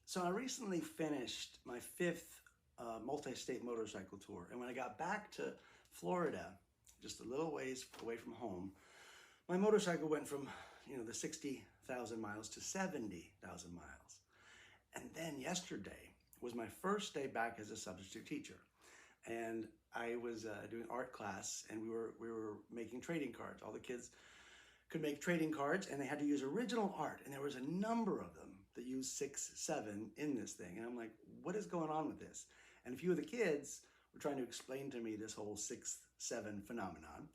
So I recently finished my fifth multi-state motorcycle tour. And when I got back to Florida, just a little ways away from home, my motorcycle went from, the 60,000 miles to 70,000 miles. And then yesterday was my first day back as a substitute teacher. And I was doing art class, and we were making trading cards. All the kids could make trading cards, and they had to use original art. And there was a number of them that used 6, 7 in this thing. And I'm like, what is going on with this? And a few of the kids were trying to explain to me this whole 6, 7 phenomenon,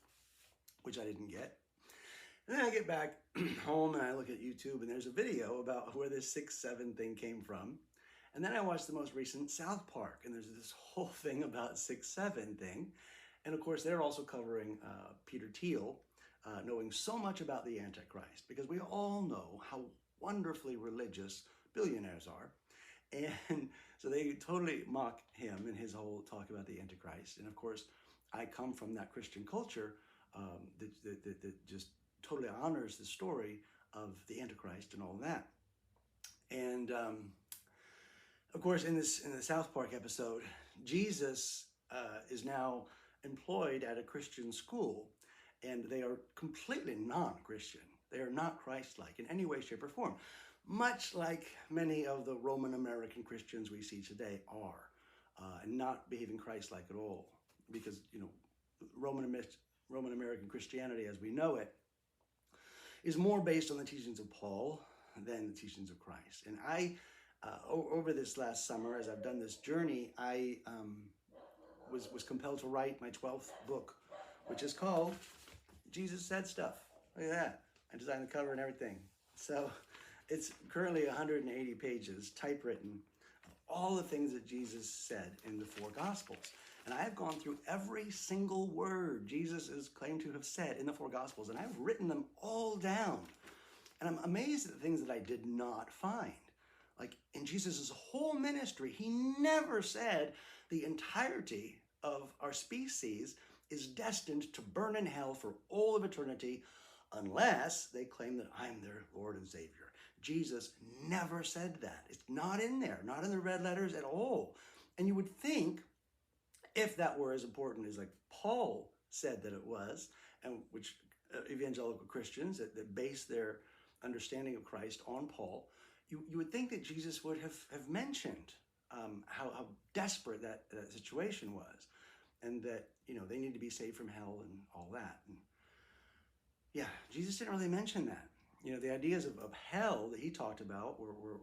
which I didn't get. And then I get back home and I look at YouTube, and there's a video about where this 6, 7 thing came from. And then I watched the most recent South Park, and there's this whole thing about 6, 7 thing. And of course, they're also covering Peter Thiel, knowing so much about the Antichrist, because we all know how wonderfully religious billionaires are. And so they totally mock him and his whole talk about the Antichrist. And of course, I come from that Christian culture that just totally honors the story of the Antichrist and all that. And of course, in the South Park episode, Jesus is now employed at a Christian school, and they are completely non-Christian. They are not Christ-like in any way, shape, or form, much like many of the Roman American Christians we see today are, and not behaving Christ-like at all, because Roman American Christianity, as we know it, is more based on the teachings of Paul than the teachings of Christ. And I, over this last summer, as I've done this journey, I was compelled to write my 12th book, which is called Jesus Said Stuff. Look at that. I designed the cover and everything. So it's currently 180 pages, typewritten, of all the things that Jesus said in the 4 Gospels. And I have gone through every single word Jesus is claimed to have said in the 4 Gospels, and I've written them all down. And I'm amazed at the things that I did not find. Like in Jesus' whole ministry, he never said the entirety of our species is destined to burn in hell for all of eternity unless they claim that I'm their Lord and Savior. Jesus never said that. It's not in there, not in the red letters at all. And you would think, if that were as important as like Paul said that it was, and which evangelical Christians that base their understanding of Christ on Paul, you would think that Jesus would have mentioned how desperate that situation was, and that they need to be saved from hell and all that. And yeah, Jesus didn't really mention that. The ideas of hell that he talked about were